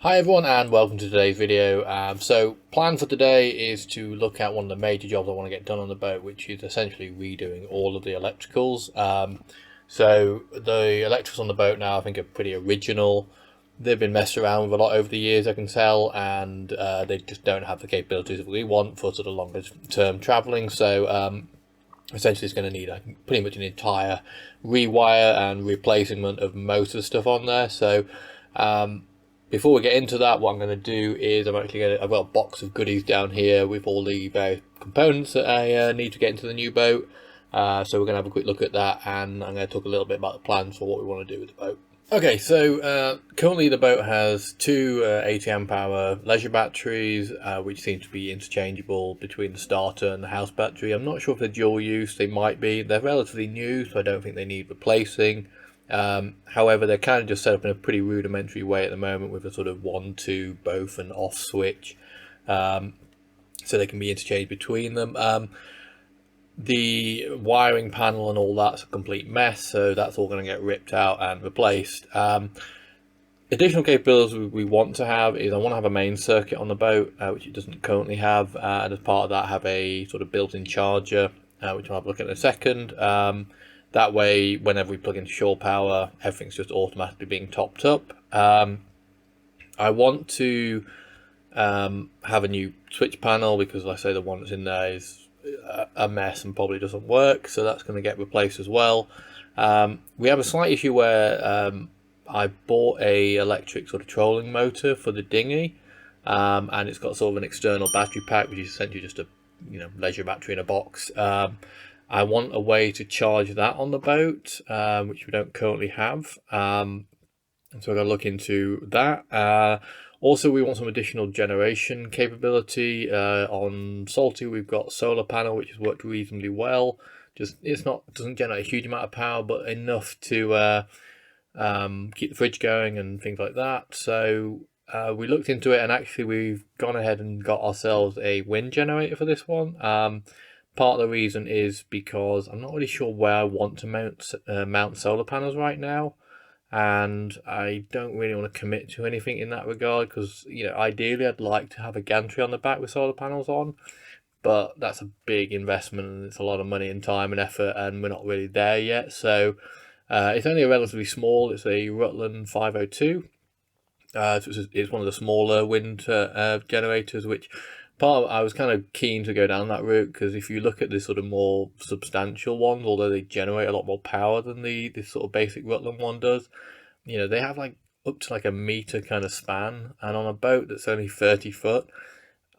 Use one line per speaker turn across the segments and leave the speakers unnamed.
Hi everyone and welcome to today's video. So plan for today is to look at one of the major jobs I want to get done on the boat, which is essentially redoing all of the electricals. So the electricals on the boat now I think are pretty original. They've been messed around with a lot over the years, I can tell, and they just don't have the capabilities that we want for sort of longer term traveling. So essentially it's going to need pretty much an entire rewire and replacement of most of the stuff on there. So before we get into that, what I'm going to do is I've got a box of goodies down here with all the various components that I need to get into the new boat. So we're going to have a quick look at that, and I'm going to talk a little bit about the plans for what we want to do with the boat. Okay, so currently the boat has two 80 amp hour leisure batteries, which seem to be interchangeable between the starter and the house battery. I'm not sure if they're dual use, they might be. They're relatively new, so I don't think they need replacing. However, they're kind of just set up in a pretty rudimentary way at the moment with a sort of 1-2 both and off switch, so they can be interchanged between them. The wiring panel and all that's a complete mess, so that's all going to get ripped out and replaced. Additional capabilities we want to have is I want to have a main circuit on the boat, which it doesn't currently have, and as part of that have a sort of built-in charger, which I'll have a look at in a second. That way, whenever we plug into shore power, everything's just automatically being topped up. I want to have a new switch panel because, like I say, the one that's in there is a mess and probably doesn't work, so that's going to get replaced as well. We have a slight issue where I bought a electric sort of trolling motor for the dinghy, and it's got sort of an external battery pack, which is essentially just a leisure battery in a box. I want a way to charge that on the boat, which we don't currently have. And so we're going to look into that. Also, we want some additional generation capability. On Salty, we've got solar panel, which has worked reasonably well. Doesn't generate a huge amount of power, but enough to keep the fridge going and things like that. So we looked into it, and actually we've gone ahead and got ourselves a wind generator for this one. Part of the reason is because I'm not really sure where I want to mount solar panels right now, and I don't really want to commit to anything in that regard because ideally I'd like to have a gantry on the back with solar panels on, but that's a big investment and it's a lot of money and time and effort, and we're not really there yet. So it's only a relatively small. It's a Rutland 502. So it's one of the smaller wind generators, which I was kind of keen to go down that route because if you look at the sort of more substantial ones, although they generate a lot more power than this sort of basic Rutland one does, they have like up to like a meter kind of span, and on a boat that's only 30 foot,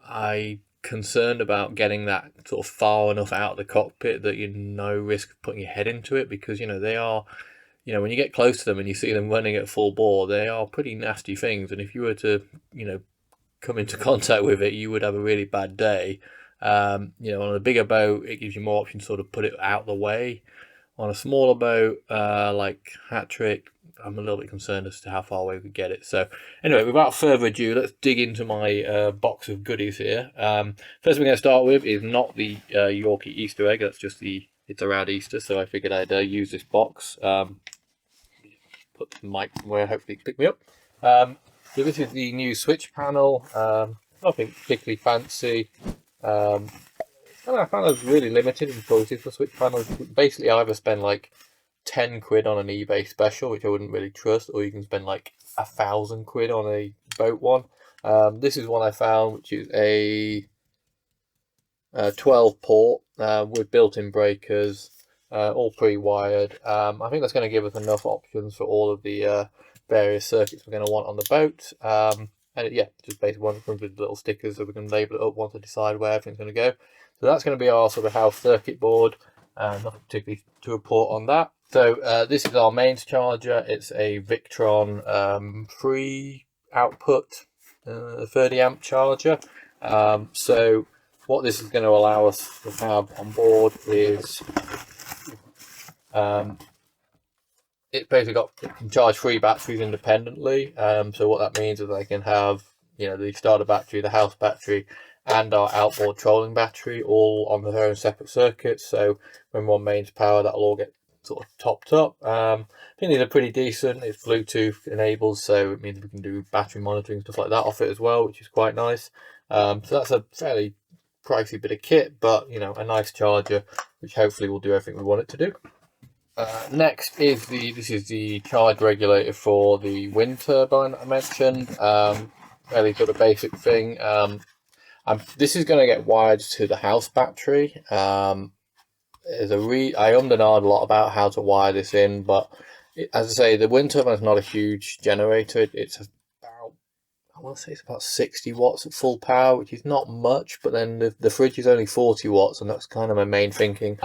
I'm concerned about getting that sort of far enough out of the cockpit that you're no risk of putting your head into it, because they are, when you get close to them and you see them running at full bore, they are pretty nasty things, and if you were to come into contact with it, you would have a really bad day. On a bigger boat, it gives you more options to sort of put it out the way. On a smaller boat, like Hattrick, I'm a little bit concerned as to how far away we get it. So anyway, without further ado, let's dig into my box of goodies here. First we're going to start with is not the Yorkie Easter egg. That's just it's around Easter, so I figured I'd use this box. Put the mic where hopefully pick me up. So this is the new switch panel. Nothing particularly fancy. I found it was really limited in choices for switch panels. Basically, I either spend like 10 quid on an eBay special, which I wouldn't really trust, or you can spend like 1,000 quid on a boat one. This is one I found, which is a 12 port with built-in breakers, all pre-wired. I think that's going to give us enough options for all of the various circuits we're going to want on the boat. And yeah, just basically one comes with little stickers so we can label it up once I decide where everything's going to go. So that's going to be our sort of house circuit board. Nothing particularly to report on that. So this is our mains charger. It's a Victron free output 30 amp charger. So what this is going to allow us to have on board is it basically it can charge 3 batteries independently. So what that means is I can have the starter battery, the house battery, and our outboard trolling battery all on their own separate circuits. So when one mains power, that'll all get sort of topped up. I think these are pretty decent. It's Bluetooth enabled, so it means we can do battery monitoring, stuff like that off it as well, which is quite nice. So that's a fairly pricey bit of kit, but you know, a nice charger, which hopefully will do everything we want it to do. Next is this is the charge regulator for the wind turbine that I mentioned. Fairly sort of basic thing. This is going to get wired to the house battery. I ummed and ahed a lot about how to wire this in, but as I say, the wind turbine is not a huge generator. It's about, I want to say it's about 60 watts at full power, which is not much, but then the fridge is only 40 watts, and that's kind of my main thinking.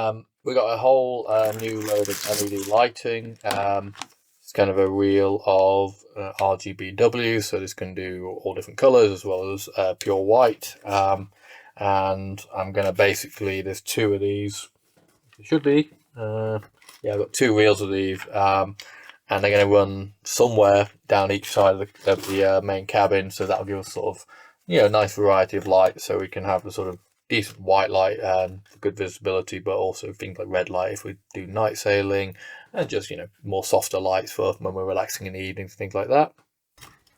We got a whole new load of LED lighting. It's kind of a reel of RGBW, so this can do all different colors as well as pure white. And I'm going to basically, there's two of these. It should be. Yeah, I've got two reels of these, and they're going to run somewhere down each side of the main cabin, so that'll give us sort of, you know, nice variety of light, so we can have the sort of decent white light and good visibility, but also things like red light if we do night sailing, and just, you know, more softer lights for when we're relaxing in the evenings, things like that.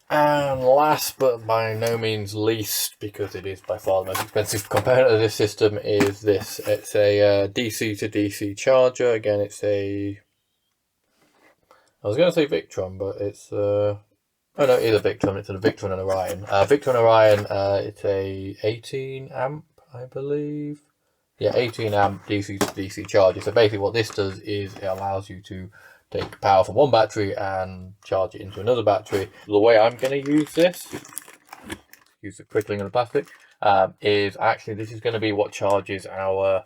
And last but by no means least, because it is by far the most expensive component of this system, is this. It's a DC to DC charger. Again, it's I was going to say Victron, but it's oh no, it is a Victron. It's a Victron and Orion. Victron Orion. It's a 18 amp, I believe. Yeah, 18 amp DC to DC charger. So basically, what this does is it allows you to take power from one battery and charge it into another battery. The way I'm going to use this, use the crickling of the plastic, is actually this is going to be what charges our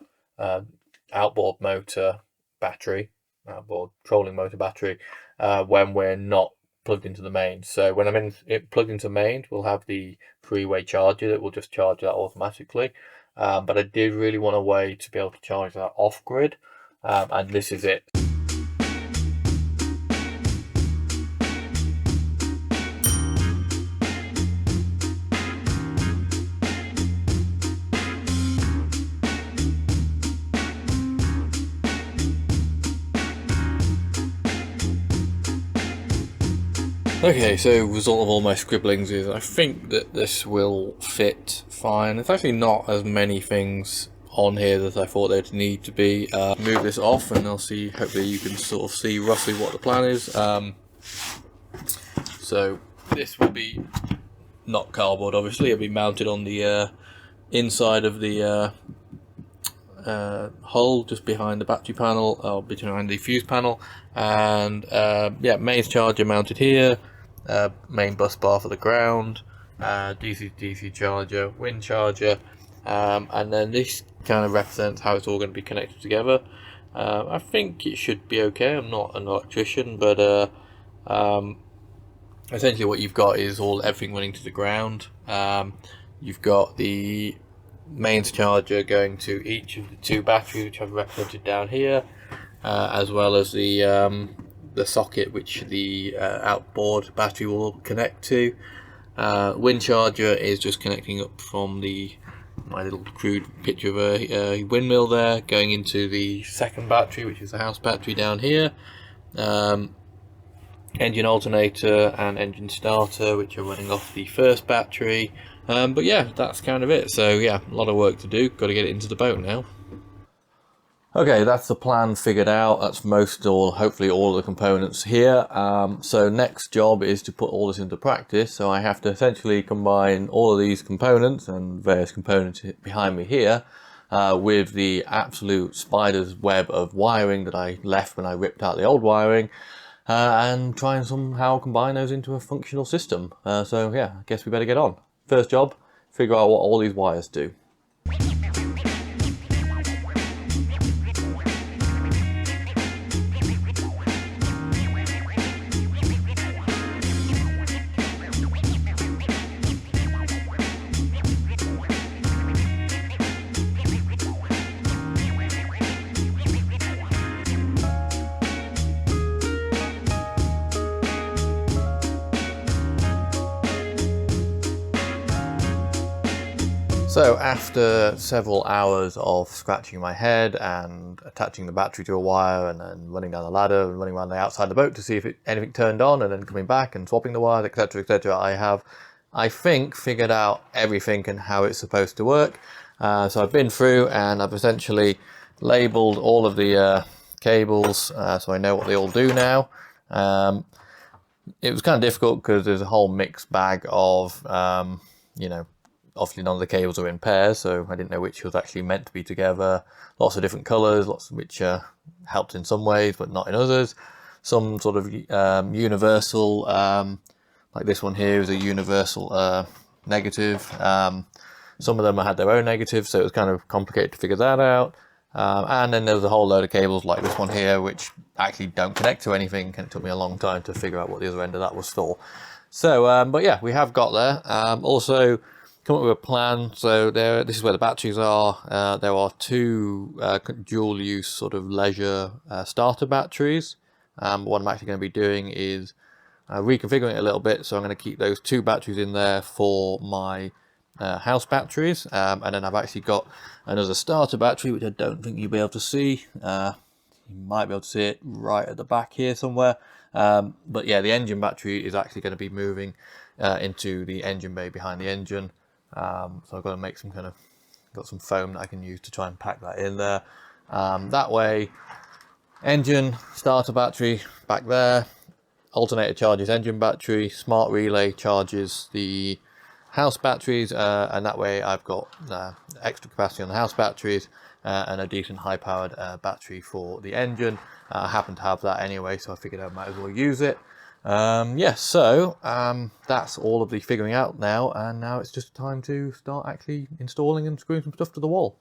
outboard motor battery, outboard trolling motor battery, when we're not plugged into the main. So when I'm plugged into main, we'll have the three-way charger that will just charge that automatically. But I did really want a way to be able to charge that off grid, and this is it. Okay, so result of all my scribblings is I think that this will fit fine. There's actually not as many things on here that I thought there'd need to be. Move this off and I'll see, hopefully you can sort of see roughly what the plan is. So this will be not cardboard, obviously. It'll be mounted on the inside of the hull, just behind the battery panel, or behind the fuse panel. And yeah, mains charger mounted here, main bus bar for the ground, DC to DC charger, wind charger, and then this kind of represents how it's all going to be connected together. I think it should be okay. I'm not an electrician, but essentially what you've got is everything running to the ground. You've got the mains charger going to each of the two batteries, which I've represented down here, as well as the socket which the outboard battery will connect to. Wind charger is just connecting up from my little crude picture of a windmill there, going into the second battery, which is the house battery down here. Engine alternator and engine starter, which are running off the first battery. But yeah, that's kind of it. So yeah, a lot of work to do. Got to get it into the boat now. Okay, that's the plan figured out. That's hopefully all of the components here. So next job is to put all this into practice. So I have to essentially combine all of these components and various components behind me here with the absolute spider's web of wiring that I left when I ripped out the old wiring, and try and somehow combine those into a functional system. So yeah, I guess we better get on. First job, figure out what all these wires do. So after several hours of scratching my head and attaching the battery to a wire and then running down the ladder and running around the outside of the boat to see if anything turned on and then coming back and swapping the wires, etc, etc, I have, I think, figured out everything and how it's supposed to work. So I've been through and I've essentially labelled all of the cables so I know what they all do now. It was kind of difficult because there's a whole mixed bag of, you know, obviously none of the cables are in pairs, so I didn't know which was actually meant to be together. Lots of different colours, lots of which helped in some ways, but not in others. Some sort of universal, like this one here is a universal negative. Some of them had their own negatives, so it was kind of complicated to figure that out. And then there was a whole load of cables like this one here, which actually don't connect to anything, and it took me a long time to figure out what the other end of that was for. So, but yeah, we have got there. Also, come up with a plan. So this is where the batteries are. There are two dual use sort of leisure starter batteries. What I'm actually going to be doing is reconfiguring it a little bit. So I'm going to keep those two batteries in there for my house batteries. And then I've actually got another starter battery, which I don't think you'll be able to see. You might be able to see it right at the back here somewhere. But yeah, the engine battery is actually going to be moving into the engine bay behind the engine. So I've got to make some kind of, got some foam that I can use to try and pack that in there. That way, engine, starter battery back there, alternator charges engine battery, smart relay charges the house batteries, and that way I've got extra capacity on the house batteries and a decent high powered battery for the engine. I happen to have that anyway, so I figured I might as well use it. Yeah, so that's all of the figuring out now, and now it's just time to start actually installing and screwing some stuff to the wall.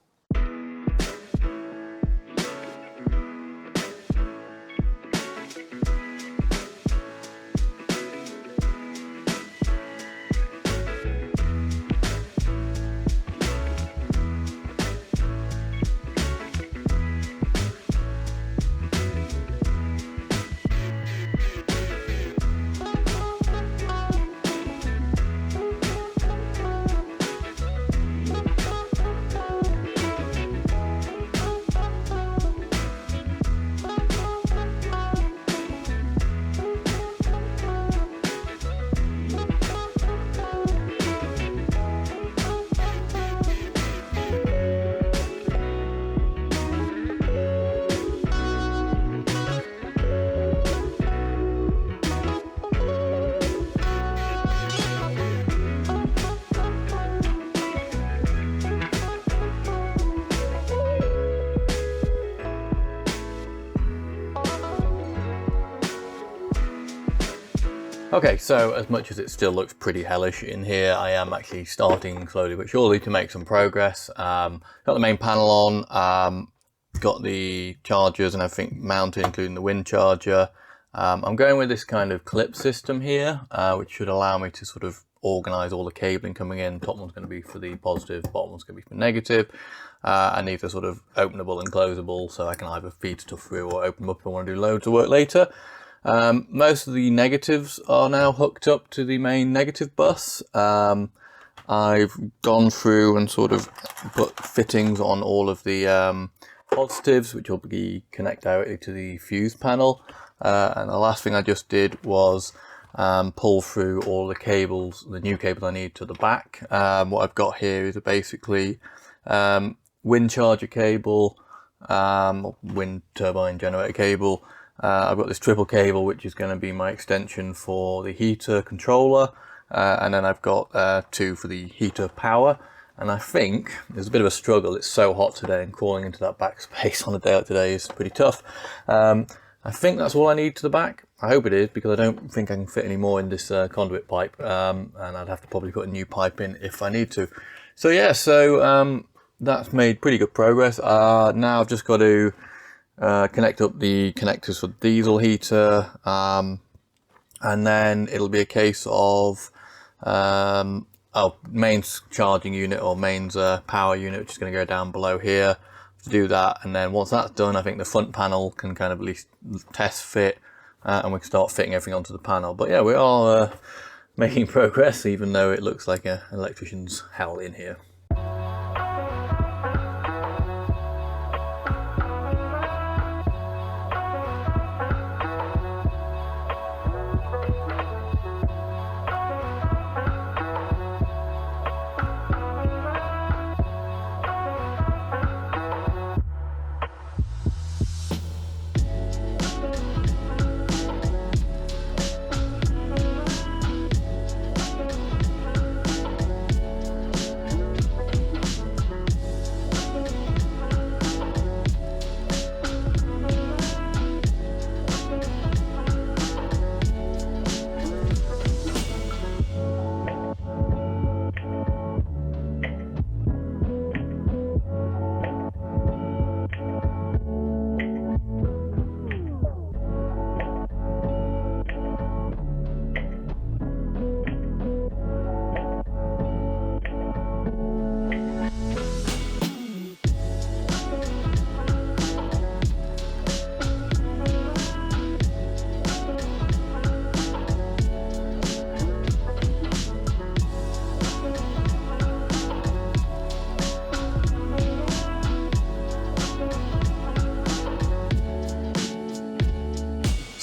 Okay, so as much as it still looks pretty hellish in here, I am actually starting slowly but surely to make some progress. Got the main panel on, got the chargers and everything mounted, including the wind charger. I'm going with this kind of clip system here, which should allow me to sort of organize all the cabling coming in. Top one's going to be for the positive, bottom one's going to be for negative. And these are sort of openable and closable, so I can either feed stuff through or open them up if I want to do loads of work later. Most of the negatives are now hooked up to the main negative bus. I've gone through and sort of put fittings on all of the positives, which will be connect directly to the fuse panel. And the last thing I just did was pull through all the cables, the new cables I need to the back. What I've got here is basically wind charger cable, wind turbine generator cable. I've got this triple cable, which is going to be my extension for the heater controller, and then I've got two for the heater power. And I think there's a bit of a struggle. It's so hot today, and crawling into that back space on a day like today is pretty tough. I think that's all I need to the back. I hope it is, because I don't think I can fit any more in this conduit pipe, and I'd have to probably put a new pipe in if I need to. So yeah, that's made pretty good progress. Now I've just got to connect up the connectors for the diesel heater, and then it'll be a case of mains charging unit or mains power unit, which is going to go down below here to do that. And then once that's done, I think the front panel can kind of at least test fit, and we can start fitting everything onto the panel. But yeah, we are making progress, even though it looks like an electrician's hell in here.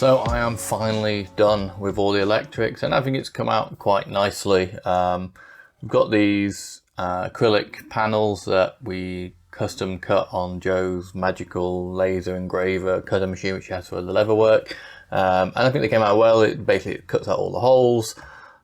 So I am finally done with all the electrics, and I think it's come out quite nicely. We've got these acrylic panels that we custom cut on Joe's magical laser engraver cutter machine, which he has for the leather work. And I think they came out well. It basically cuts out all the holes,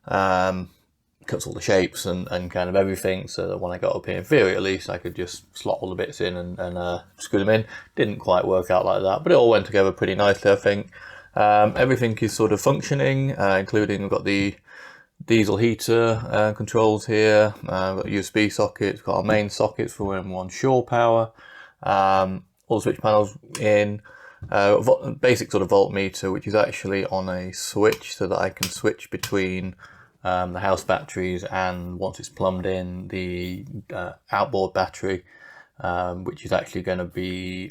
cuts all the shapes and kind of everything, so that when I got up here, in theory at least, I could just slot all the bits in and screw them in. Didn't quite work out like that, but it all went together pretty nicely, I think. Everything is sort of functioning, including we've got the diesel heater controls here, we've got USB sockets, we've got our main sockets for when we want shore power, all the switch panels in, basic sort of voltmeter, which is actually on a switch so that I can switch between the house batteries and, once it's plumbed in, the outboard battery, which is actually going to be,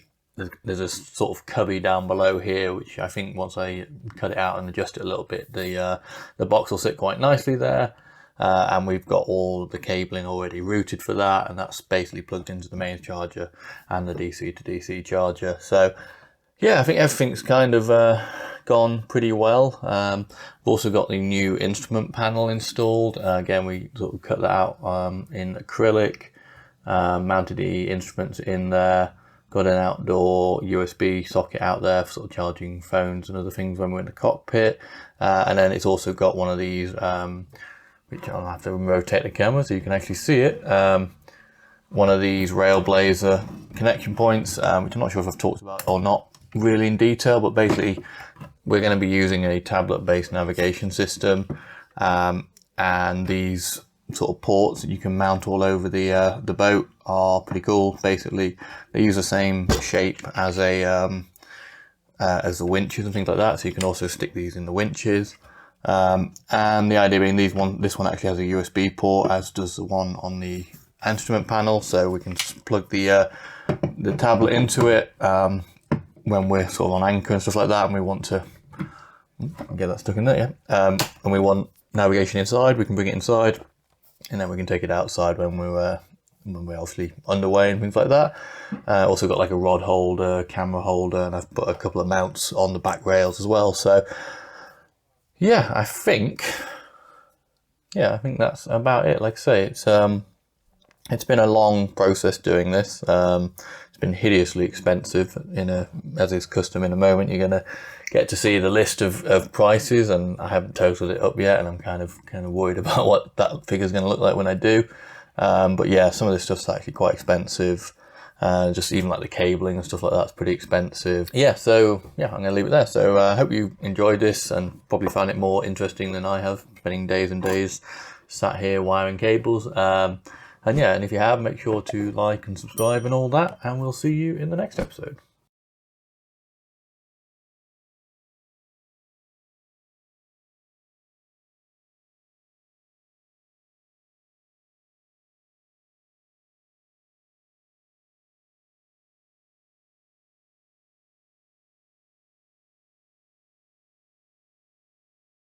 there's a sort of cubby down below here, which I think once I cut it out and adjust it a little bit, the box will sit quite nicely there. And we've got all the cabling already routed for that, and that's basically plugged into the mains charger and the DC to DC charger. So yeah, I think everything's kind of gone pretty well. We've also got the new instrument panel installed. Again, we sort of cut that out in acrylic, mounted the instruments in there. Got an outdoor USB socket out there for sort of charging phones and other things when we're in the cockpit. And then it's also got one of these, which I'll have to rotate the camera so you can actually see it. One of these Railblaza connection points, which I'm not sure if I've talked about or not really in detail, but basically we're going to be using a tablet-based navigation system. And these sort of ports that you can mount all over the boat are pretty cool. Basically, they use the same shape as the winches and things like that, so you can also stick these in the winches. And the idea being this one actually has a USB port, as does the one on the instrument panel, so we can just plug the tablet into it when we're sort of on anchor and stuff like that, and we want to get that stuck in there, yeah. And we want navigation inside, we can bring it inside, and then we can take it outside when we're obviously underway and things like that. Also got like a rod holder, camera holder, and I've put a couple of mounts on the back rails as well. So yeah, I think that's about it. Like I say, it's been a long process doing this. It's been hideously expensive. As is custom, in a moment you're gonna get to see the list of prices, and I haven't totaled it up yet, and I'm kind of worried about what that figure's going to look like when I do. But yeah, some of this stuff's actually quite expensive. Just even like the cabling and stuff like that's pretty expensive. Yeah, so yeah, I'm going to leave it there. So I hope you enjoyed this and probably found it more interesting than I have, spending days and days sat here wiring cables. And yeah, and if you have, make sure to like and subscribe and all that, and we'll see you in the next episode.